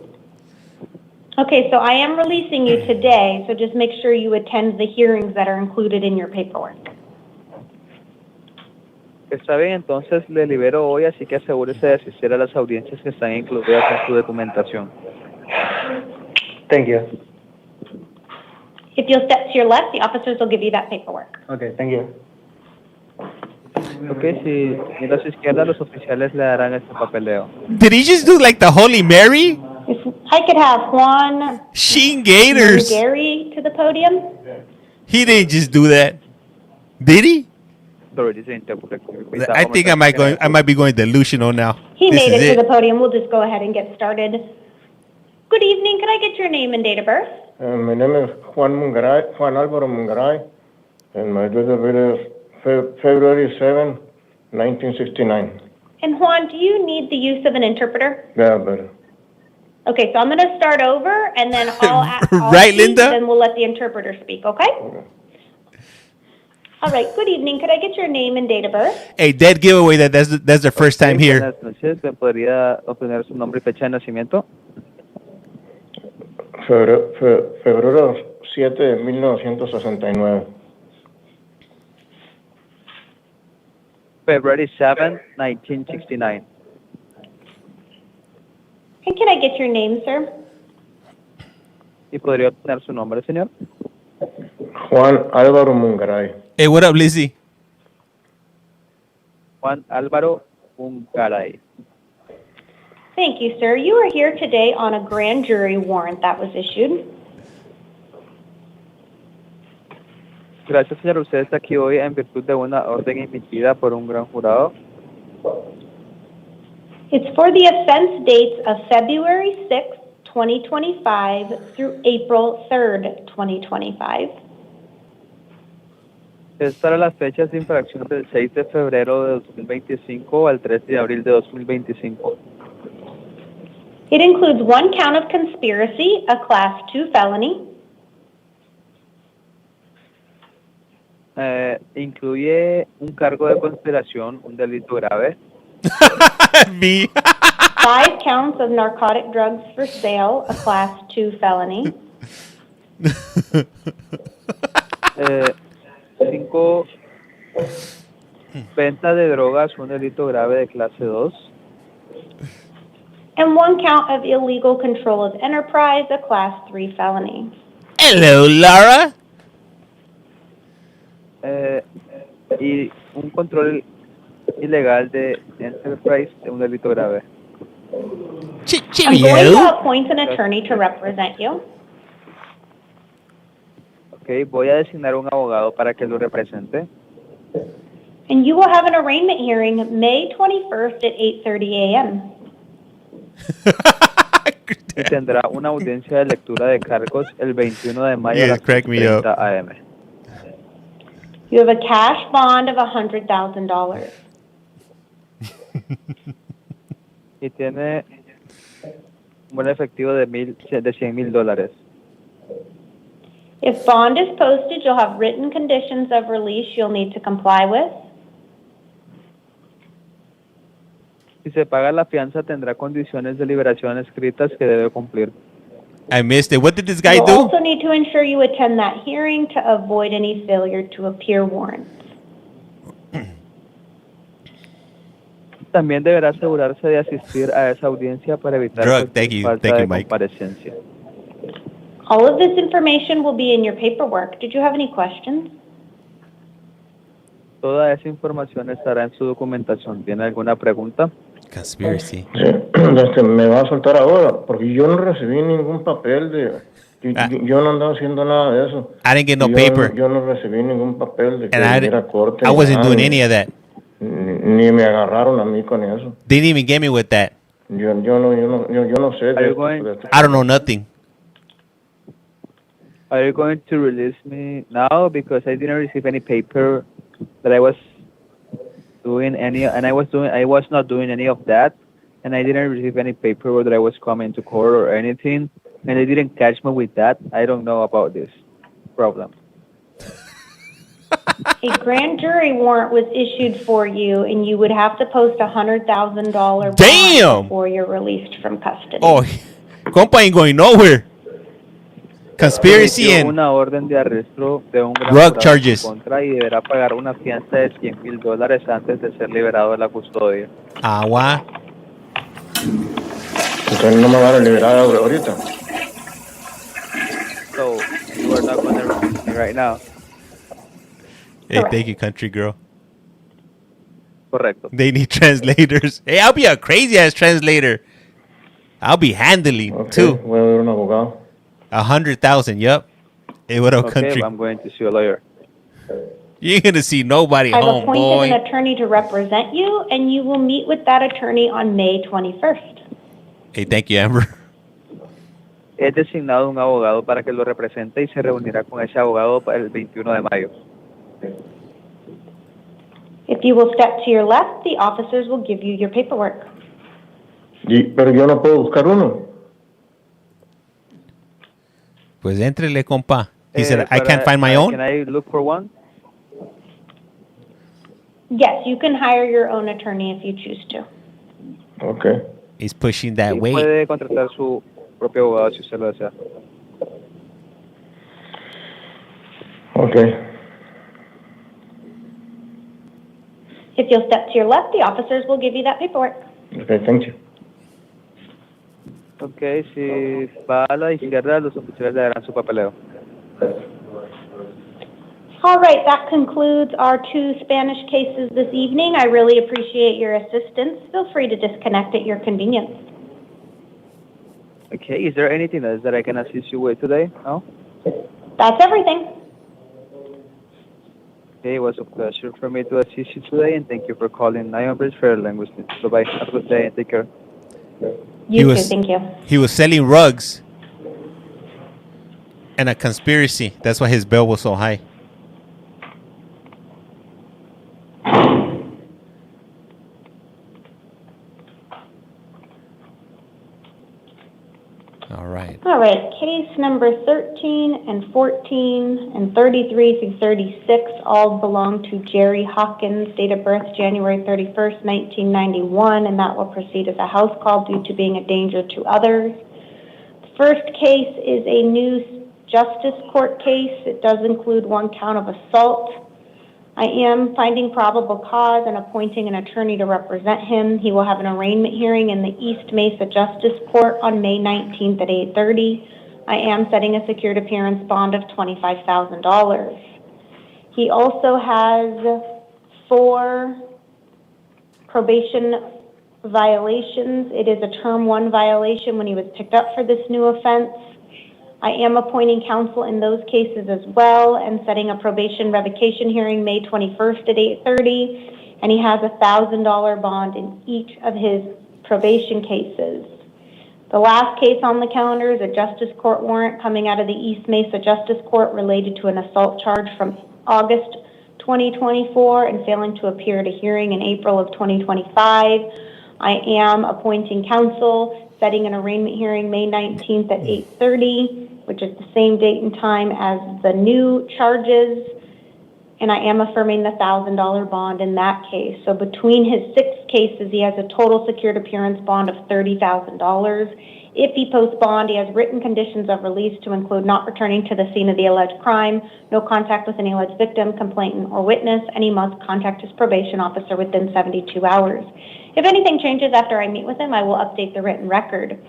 S2: Okay, so I am releasing you today, so just make sure you attend the hearings that are included in your paperwork.
S14: Está bien, entonces le libero hoy, así que asegúrese de asistir a las audiencias que están incluidas en su documentación.
S15: Thank you.
S2: If you'll step to your left, the officers will give you that paperwork.
S15: Okay, thank you.
S14: Okay, si mira a su izquierda, los oficiales le darán este papeleo.
S1: Did he just do like the Holy Mary?
S2: If I could have Juan
S1: Sheen Gators.
S2: Gary to the podium.
S1: He didn't just do that. Did he? I think I might be going delusional now.
S2: He made it to the podium. We'll just go ahead and get started. Good evening. Can I get your name and date of birth?
S16: My name is Juan Alvaro Mungaray, and my date of birth is February 7, 1969.
S2: And Juan, do you need the use of an interpreter?
S16: Yeah, but
S2: Okay, so I'm going to start over, and then I'll
S1: right, Linda?
S2: Then we'll let the interpreter speak, okay? All right, good evening. Could I get your name and date of birth?
S1: Hey, dead giveaway that's the first time here.
S14: Buenas noches, ¿me podría obtener su nombre y fecha de nacimiento?
S16: Febrero 7 de 1969.
S14: February 7, 1969.
S2: And can I get your name, sir?
S14: ¿Y podría obtener su nombre, señor?
S16: Juan Álvaro Mungaray.
S1: Hey, what up, Lizzie?
S14: Juan Álvaro Mungaray.
S2: Thank you, sir. You are here today on a grand jury warrant that was issued.
S14: Gracias, señor. Usted está aquí hoy en virtud de una orden emitida por un gran jurado.
S2: It's for the offense dates of February 6, 2025 through April 3rd, 2025.
S14: Es para las fechas de infracción del 6 de febrero de 2025 al 13 de abril de 2025.
S2: It includes 1 count of conspiracy, a Class 2 felony.
S14: Incluye un cargo de conspiración, un delito grave.
S2: 5 counts of narcotic drugs for sale, a Class 2 felony.
S14: 5 venta de drogas, un delito grave de clase 2.
S2: And 1 count of illegal control of enterprise, a Class 3 felony.
S1: Hello, Laura.
S14: Y un control ilegal de enterprise, un delito grave.
S2: I'm going to appoint an attorney to represent you.
S14: Okay, voy a designar un abogado para que lo represente.
S2: And you will have an arraignment hearing May 21st at 8:30 a.m.
S14: Y tendrá una audiencia de lectura de cargos el 21 de mayo a las
S1: crack me
S14: 30 a.m.
S2: You have a cash bond of $100,000.
S14: Y tiene un buen efectivo de $100,000.
S2: If bond is posted, you'll have written conditions of release you'll need to comply with.
S14: Si se paga la fianza, tendrá condiciones de liberación escritas que debe cumplir.
S1: I missed it. What did this guy
S2: You'll
S1: do?
S2: also need to ensure you attend that hearing to avoid any failure to appear warrants.
S14: También deberá asegurarse de asistir a esa audiencia para evitar falta de comparecencia.
S2: All of this information will be in your paperwork. Did you have any questions?
S14: Toda esa información estará en su documentación. ¿Tiene alguna pregunta?
S1: Conspiracy.
S16: Me va a soltar ahora, porque yo no recibí ningún papel yo no andaba haciendo nada de eso.
S1: I didn't get no paper.
S16: Yo no recibí ningún papel de que
S1: And
S16: viniera a corte.
S1: I wasn't
S16: nada,
S1: doing any of that.
S16: Ni me agarraron a mí con eso.
S1: Didn't even get me with that.
S16: Yo no sé de esto.
S1: I don't know nothing.
S14: Are you going to release me now? Because I didn't receive any paper that I was doing any, and I was not doing any of that, and I didn't receive any paperwork that I was coming to court or anything, and they didn't catch me with that. I don't know about this problem.
S2: A grand jury warrant was issued for you, and you would have to post $100,000 bond before you're released from custody.
S1: Oh, compa ain't going nowhere. Conspiracy and
S14: una orden de arresto de un gran
S1: drug
S14: jurado
S1: charges.
S14: en contra y deberá pagar una fianza de $100,000 antes de ser liberado de la custodia.
S1: Agua.
S16: Entonces no me van a liberar ahorita.
S14: So you are not going to release me right now.
S1: Hey, thank you, country girl.
S14: Correcto.
S1: They need translators. Hey, I'll be a crazy ass translator. I'll be handling too.
S16: Voy a ver un abogado.
S1: 100,000. Yup. Hey, what up,
S14: Okay,
S1: country?
S14: I'm going to see a lawyer.
S1: You ain't gonna see nobody
S2: I've
S1: home,
S2: appointed
S1: boy.
S2: an attorney to represent you, and you will meet with that attorney on May 21st.
S1: Hey, thank you, Amber.
S14: He designado un abogado para que lo represente y se reunirá con ese abogado para el 21 de mayo.
S2: If you will step to your left, the officers will give you your paperwork.
S16: Pero yo no puedo buscar uno.
S1: Pues entrele, compa. He said, I can't find my own.
S14: Can I look for one?
S2: Yes, you can hire your own attorney if you choose to.
S16: Okay.
S1: He's pushing that weight.
S14: Puede contratar su propio abogado si usted lo desea.
S16: Okay.
S2: If you'll step to your left, the officers will give you that paperwork.
S16: Okay, thank you.
S14: Okay, si va a la izquierda, los oficiales le darán su papeleo.
S2: All right, that concludes our 2 Spanish cases this evening. I really appreciate your assistance. Feel free to disconnect at your convenience.
S14: Okay, is there anything else that I can assist you with today? No?
S2: That's everything.
S14: Okay, it was a pleasure for me to assist you today, and thank you for calling Nine Bridge Fair Language. Bye-bye. Have a good day, and take care.
S2: You too, thank you.
S1: He was selling rugs and a conspiracy. That's why his bail was so high. right.
S2: All right, case number 13 and 14 and 33 through 36 all belong to Jerry Hawkins, date of birth January 31st, 1991, and that will proceed as a house call due to being a danger to others. The first case is a new justice court case. It does include one count of assault. I am finding probable cause and appointing an attorney to represent him. He will have an arraignment hearing in the East Mesa Justice Court on May 19th at 8:30. I am setting a secured appearance bond of $25,000. He also has 4 probation violations. It is a term 1 violation when he was picked up for this new offense. I am appointing counsel in those cases as well and setting a probation revocation hearing May 21st at 8:30, and he has a $1,000 bond in each of his probation cases. The last case on the calendar is a justice court warrant coming out of the East Mesa Justice Court related to an assault charge from August 2024 and failing to appear at a hearing in April of 2025. I am appointing counsel, setting an arraignment hearing May 19th at 8:30, which is the same date and time as the new charges, and I am affirming the $1,000 bond in that case. So between his 6 cases, he has a total secured appearance bond of $30,000. If he posts bond, he has written conditions of release to include not returning to the scene of the alleged crime, no contact with any alleged victim, complainant, or witness, and he must contact his probation officer within 72 hours. If anything changes after I meet with him, I will update the written record.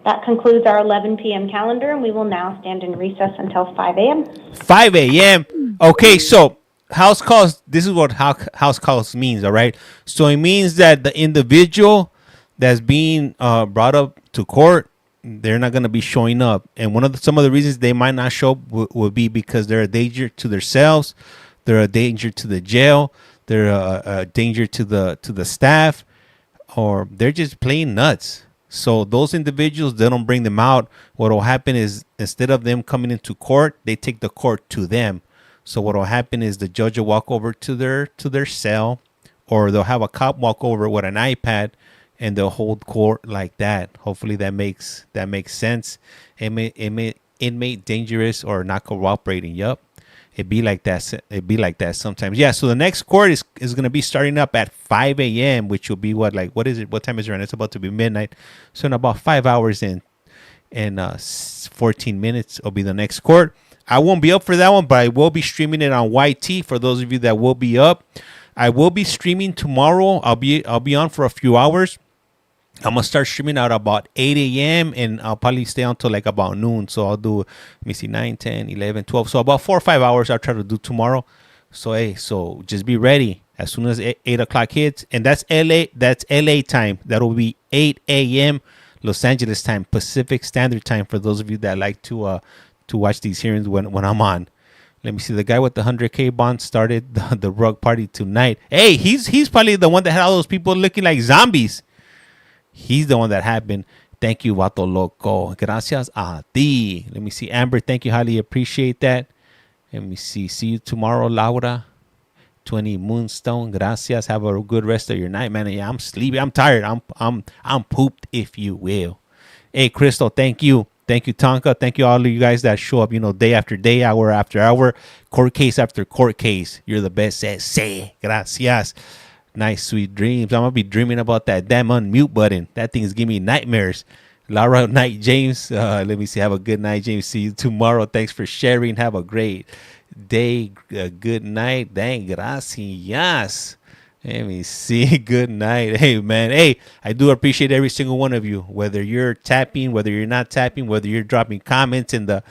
S2: That concludes our 11 p.m. calendar, and we will now stand in recess until 5 a.m.
S1: 5 a.m. Okay, so house calls, this is what house calls means, all right? So it means that the individual that's being brought up to court, they're not going to be showing up. And some of the reasons they might not show up will be because they're a danger to themselves, they're a danger to the jail, they're a danger to the staff, or they're just plain nuts. So those individuals, they don't bring them out. What will happen is instead of them coming into court, they take the court to them. So what will happen is the judge will walk over to their cell, or they'll have a cop walk over with an iPad, and they'll hold court like that. Hopefully that makes sense. Inmate dangerous or not cooperating. Yup. It'd be like that sometimes. Yeah, so the next court is going to be starting up at 5 a.m., which will be what is it? What time is it? It's about to be midnight. So in about 5 hours and 14 minutes will be the next court. I won't be up for that one, but I will be streaming it on YT for those of you that will be up. I will be streaming tomorrow. I'll be on for a few hours. I'm going to start streaming out about 8 a.m. and I'll probably stay until like about noon. So I'll do, 9, 10, 11, 12. So about 4 or 5 hours I'll try to do tomorrow. So, hey, so just be ready as soon as 8 o'clock hits. And that's LA time. That'll be 8 a.m. Los Angeles time, Pacific Standard Time for those of you that like to watch these hearings when I'm on. Let me see. The guy with the 100K bond started the rug party tonight. Hey, he's probably the one that had all those people looking like zombies. He's the one that happened. Thank you, Vato Loco. Gracias a ti. Let me see. Amber, thank you. Highly appreciate that. Let me see. See you tomorrow, Laura. 20 Moonstone. Gracias. Have a good rest of your night, man. Yeah, I'm sleepy. I'm tired. I'm pooped, if you will. Hey, Crystal, thank you. Thank you, Tonka. Thank you, all of you guys that show up, day after day, hour after hour, court case after court case. You're the best. Say, gracias. Nice, sweet dreams. I'm going to be dreaming about that damn unmute button. That thing is giving me nightmares. Laura, night, James. Let me see. Have a good night, James. See you tomorrow. Thanks for sharing. Have a great day. Good night. Dang, gracias. Let me see. Good night. Hey, man. Hey, I do appreciate every single one of you. Whether you're tapping, whether you're not tapping, whether you're dropping comments in the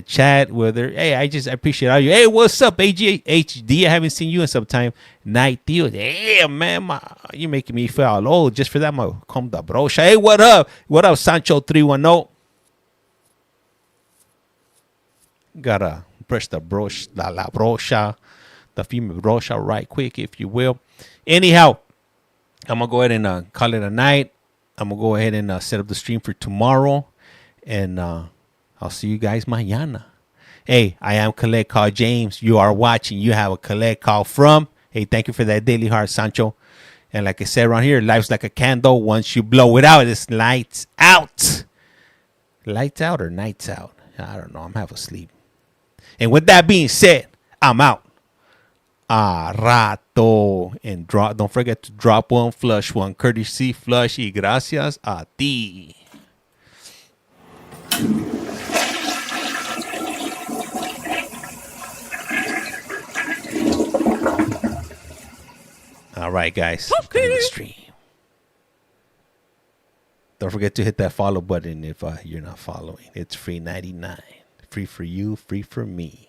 S1: chat, I appreciate all you. Hey, what's up, AGHD? I haven't seen you in some time. Night, Theo. Hey, man, you're making me feel all old. Just for that, I'm gonna come the brosha. Hey, what up? What up, Sancho 310? Gotta brush the brosha, the female brosha right quick, if you will. Anyhow, I'm gonna go ahead and call it a night. I'm gonna go ahead and set up the stream for tomorrow, and I'll see you guys mañana. Hey, I am Collect Call James. You are watching. You have a Collect Call From. Hey, thank you for that daily heart, Sancho. And like I said around here, life's like a candle. Once you blow it out, it's lights out. Lights out or nights out? I don't know. I'm half asleep. And with that being said, I'm out. Rato. And don't forget to drop one, flush one. Courtesy flush y gracias a ti. All right, guys. Come to the stream. Don't forget to hit that follow button if you're not following. It's free 99. Free for you, free for me.